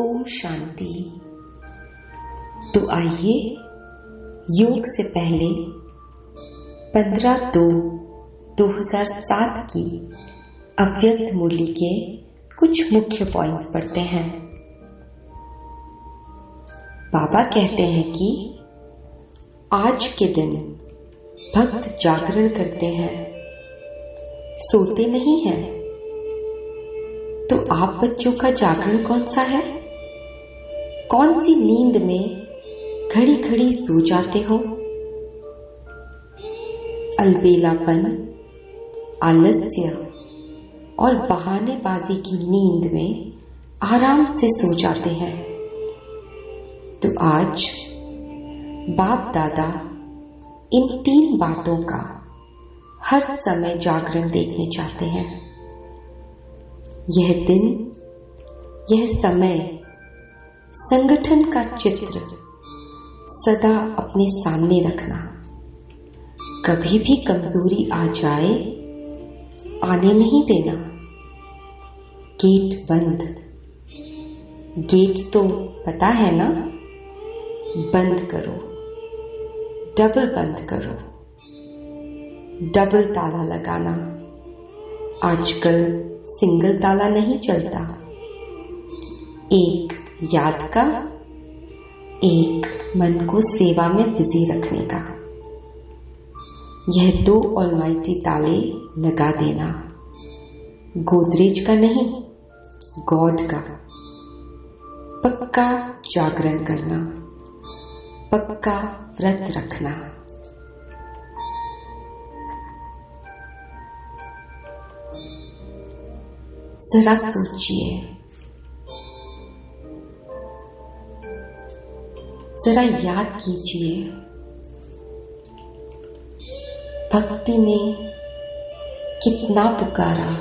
ओम शांति। तो आइए योग से पहले 15/2/2007 की अव्यक्त मुरली के कुछ मुख्य पॉइंट्स पढ़ते हैं। बाबा कहते हैं कि आज के दिन भक्त जागरण करते हैं, सोते नहीं हैं। तो आप बच्चों का जागरण कौन सा है? कौन सी नींद में घड़ी घड़ी सो जाते हो? अलबेलापन, आलस्य और बहानेबाजी की नींद में आराम से सो जाते हैं। तो आज बाप दादा इन 3 बातों का हर समय जागरण देखने चाहते हैं। यह दिन, यह समय, संगठन का चित्र सदा अपने सामने रखना। कभी भी कमजोरी आ जाए, आने नहीं देना। गेट बंद। गेट तो पता है ना? बंद करो, डबल बंद करो। डबल ताला लगाना। आजकल सिंगल ताला नहीं चलता। एक याद का, एक मन को सेवा में बिजी रखने का। यह 2 ऑलमाइटी ताले लगा देना। गोदरेज का नहीं, गॉड का। पक्का जागरण करना, पक्का व्रत रखना। जरा सोचिए, जरा याद कीजिए, भक्ति में कितना पुकारा,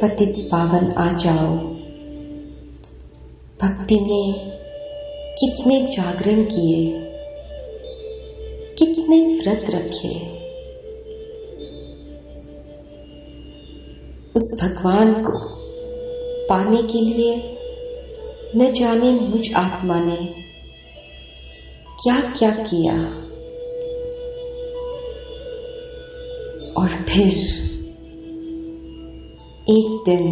पतित पावन आ जाओ। भक्ति में कितने जागरण किए, कितने व्रत रखे। उस भगवान को पाने के लिए न जाने मुझ आत्मा ने क्या क्या किया। और फिर एक दिन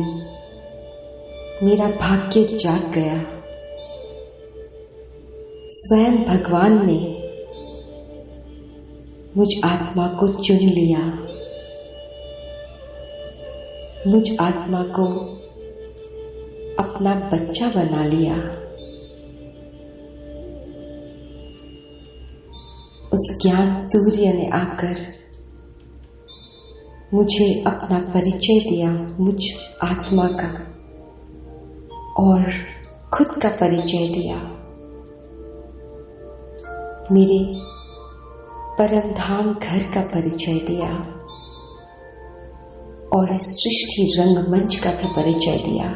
मेरा भाग्य जाग गया। स्वयं भगवान ने मुझ आत्मा को चुन लिया। मुझ आत्मा को अपना बच्चा बना लिया। उस ज्ञान सूर्य ने आकर मुझे अपना परिचय दिया, मुझ आत्मा का, और खुद का परिचय दिया। मेरे परम धाम घर का परिचय दिया और इस सृष्टि रंगमंच का भी परिचय दिया।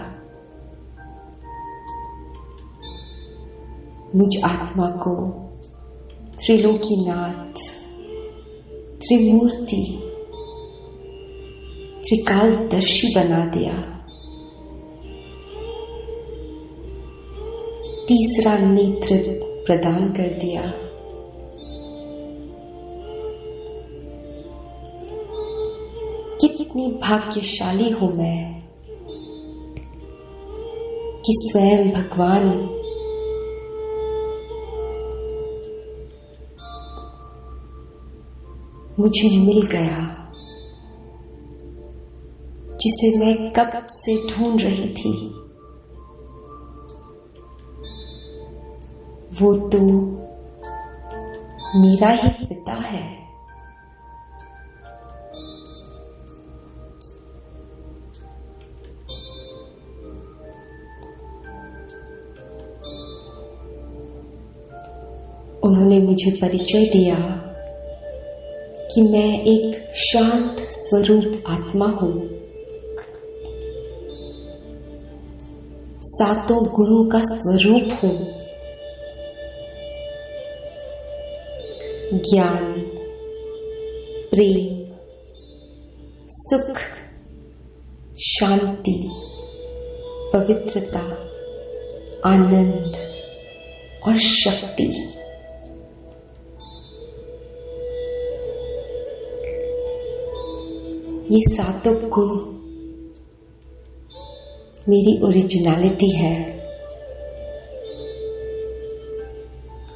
मुझ आत्मा को त्रिलोकीनाथ, त्रिमूर्ति, त्रिकालदर्शी बना दिया। तीसरा नेत्र प्रदान कर दिया। कितनी भाग्यशाली हूं मैं कि स्वयं भगवान मुझे मिल गया, जिसे मैं कब से ढूंढ रही थी। वो तो मेरा ही पिता है। उन्होंने मुझे परिचय दिया कि मैं एक शांत स्वरूप आत्मा हूं। 7 गुणों का स्वरूप हूं। ज्ञान, प्रेम, सुख, शांति, पवित्रता, आनंद और शक्ति। ये सातों गुण मेरी ओरिजिनलिटी है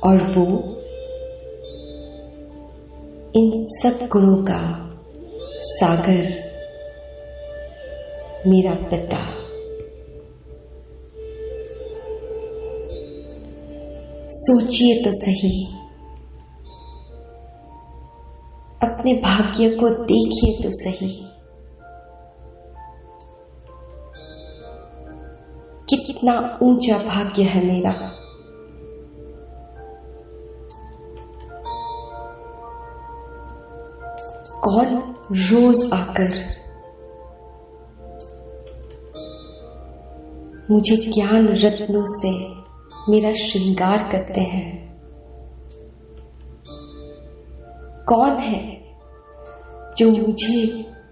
और वो इन सब गुणों का सागर मेरा पिता। सोचिए तो सही, अपने भाग्य को देखिए तो सही, कितना ऊंचा भाग्य है मेरा। कौन रोज आकर मुझे ज्ञान रत्नों से मेरा श्रृंगार करते हैं। कौन है जो मुझे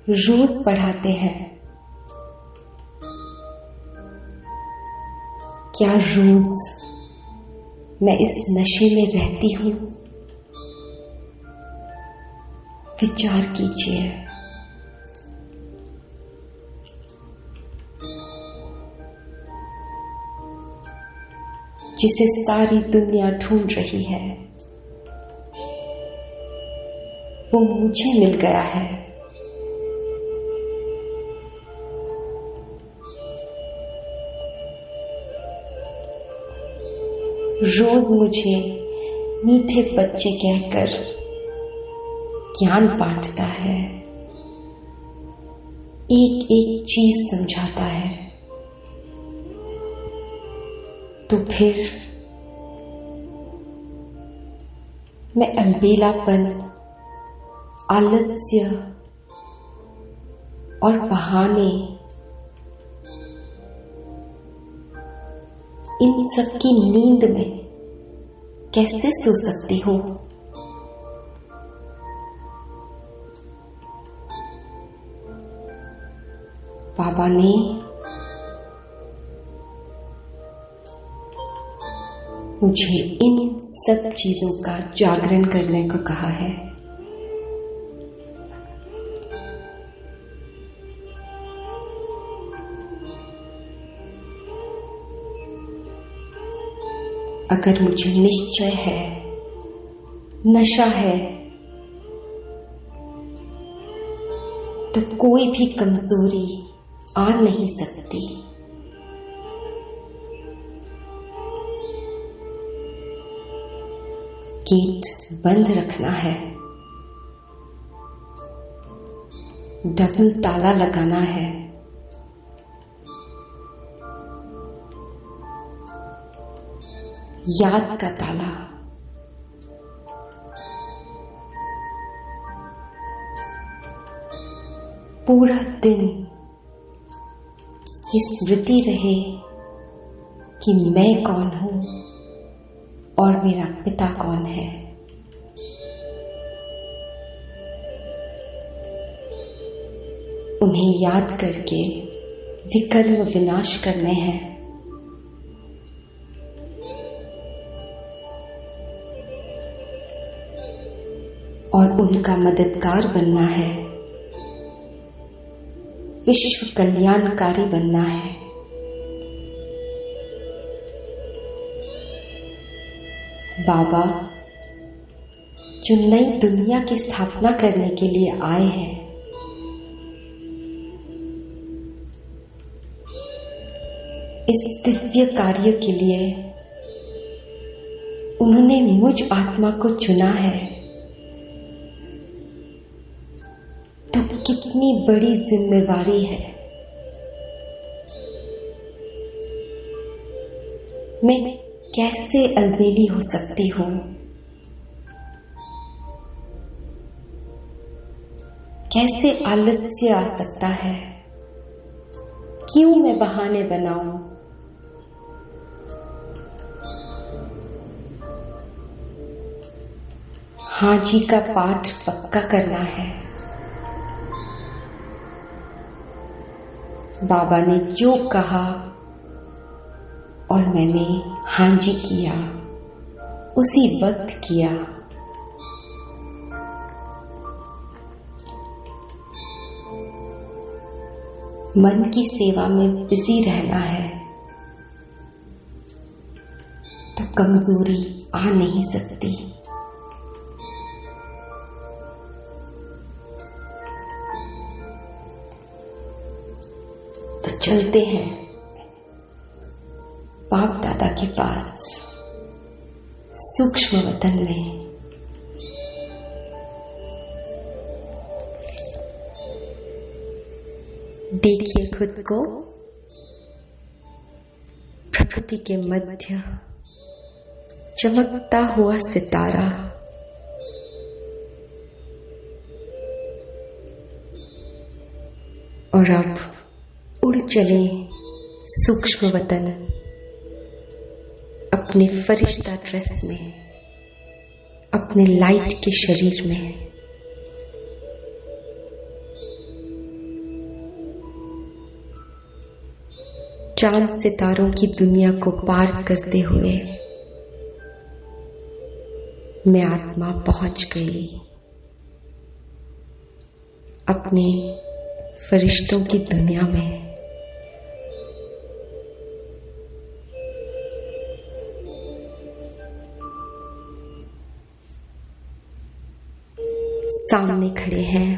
रोज पढ़ाते हैं। क्या रोज मैं इस नशे में रहती हूं? विचार कीजिए। जिसे सारी दुनिया ढूंढ रही है वो मुझे मिल गया है। रोज मुझे मीठे बच्चे कहकर ज्ञान बांटता है, एक एक चीज समझाता है। तो फिर मैं अलबेलापन, आलस्य और बहाने, इन सब की नींद में कैसे सो सकती हूं? बाबा ने मुझे इन सब चीजों का जागरण करने को कहा है। अगर मुझे निश्चय है, नशा है, तो कोई भी कमजोरी आ नहीं सकती। गेट बंद रखना है, डबल ताला लगाना है। याद का ताला। पूरा दिन ये स्मृति रहे कि मैं कौन हूं और मेरा पिता कौन है। उन्हें याद करके विकर्म विनाश करने हैं। और उनका मददगार बनना है, विश्व कल्याणकारी बनना है। बाबा जो नई दुनिया की स्थापना करने के लिए आए हैं, इस दिव्य कार्य के लिए उन्होंने मुझ आत्मा को चुना है। तो कितनी बड़ी जिम्मेवारी है। मैं कैसे अलबेली हो सकती हूं? कैसे आलस्य आ सकता है? क्यों मैं बहाने बनाऊं? हाजी का पाठ पक्का करना है। बाबा ने जो कहा और मैंने हाँ जी किया, उसी वक्त किया। मन की सेवा में बिजी रहना है तो कमजोरी आ नहीं सकती। तो चलते हैं बाप दादा के पास सूक्ष्म वतन में। देखिए खुद को प्रकृति के मध्य चमकता हुआ सितारा। और अब उड़ चले सूक्ष्म वतन अपने फरिश्ता ड्रेस में, अपने लाइट के शरीर में। चांद सितारों की दुनिया को पार करते हुए मैं आत्मा पहुंच गई अपने फरिश्तों की दुनिया में। सामने खड़े हैं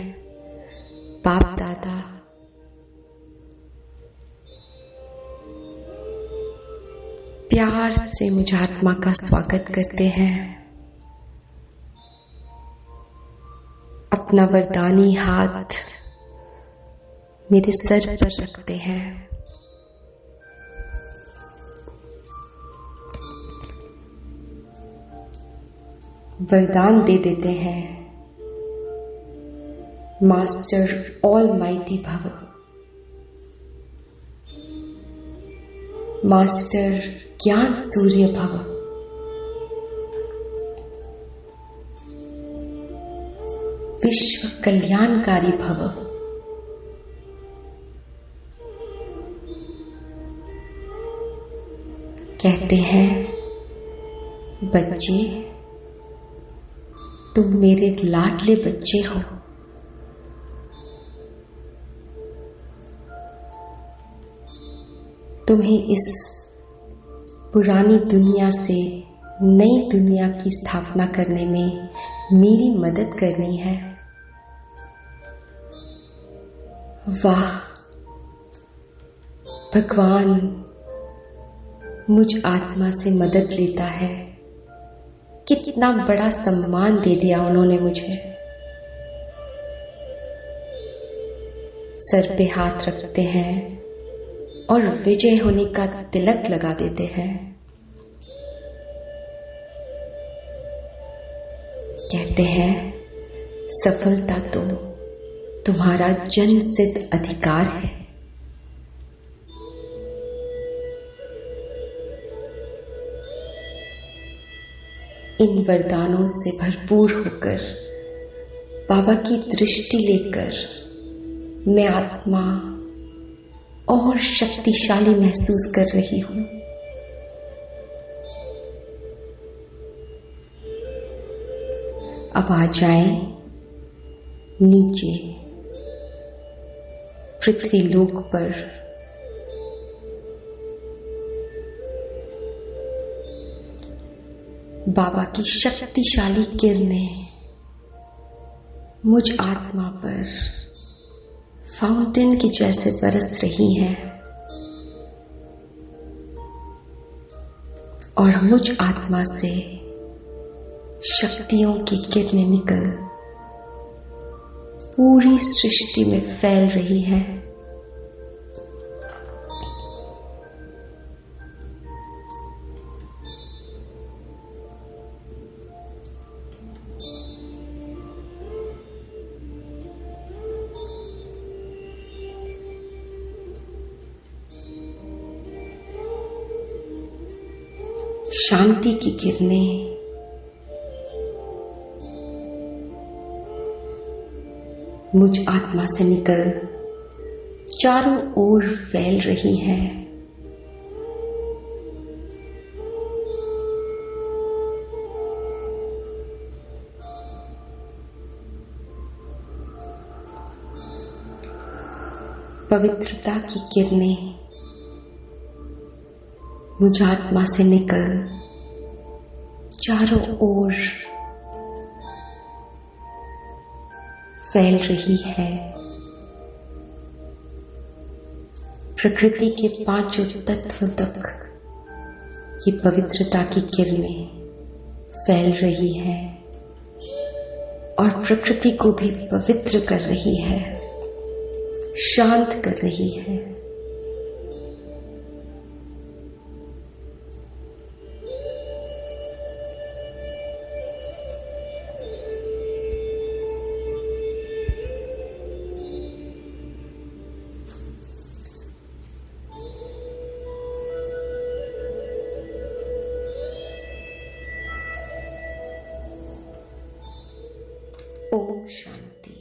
बाप दादा। प्यार से मुझ आत्मा का स्वागत करते हैं। अपना वरदानी हाथ मेरे सर पर रखते हैं। वरदान दे देते हैं, मास्टर ऑलमाइटी भव, मास्टर ज्ञान सूर्य भव, विश्व कल्याणकारी भव। कहते हैं बच्चे, तुम मेरे लाडले बच्चे हो। तुम्हें इस पुरानी दुनिया से नई दुनिया की स्थापना करने में मेरी मदद करनी है। वाह, भगवान मुझ आत्मा से मदद लेता है। कितना बड़ा सम्मान दे दिया उन्होंने मुझे। सर पे हाथ रखते हैं और विजय होने का तिलक लगा देते हैं। कहते हैं सफलता तो तुम्हारा जन्म सिद्ध अधिकार है। इन वरदानों से भरपूर होकर बाबा की दृष्टि लेकर मैं आत्मा और शक्तिशाली महसूस कर रही हूं। अब आ जाएं नीचे पृथ्वी लोक पर। बाबा की शक्तिशाली किरणें मुझ आत्मा पर फाउंटेन की जैसे बरस रही हैं और मुझ आत्मा से शक्तियों की किरणें निकल पूरी सृष्टि में फैल रही है। शांति की किरणें मुझ आत्मा से निकल चारों ओर फैल रही है। पवित्रता की किरणें मुझ आत्मा से निकल चारों ओर फैल रही है। प्रकृति के पांचों तत्व तक ये पवित्रता की किरणें फैल रही है और प्रकृति को भी पवित्र कर रही है, शांत कर रही है। ओम शांति।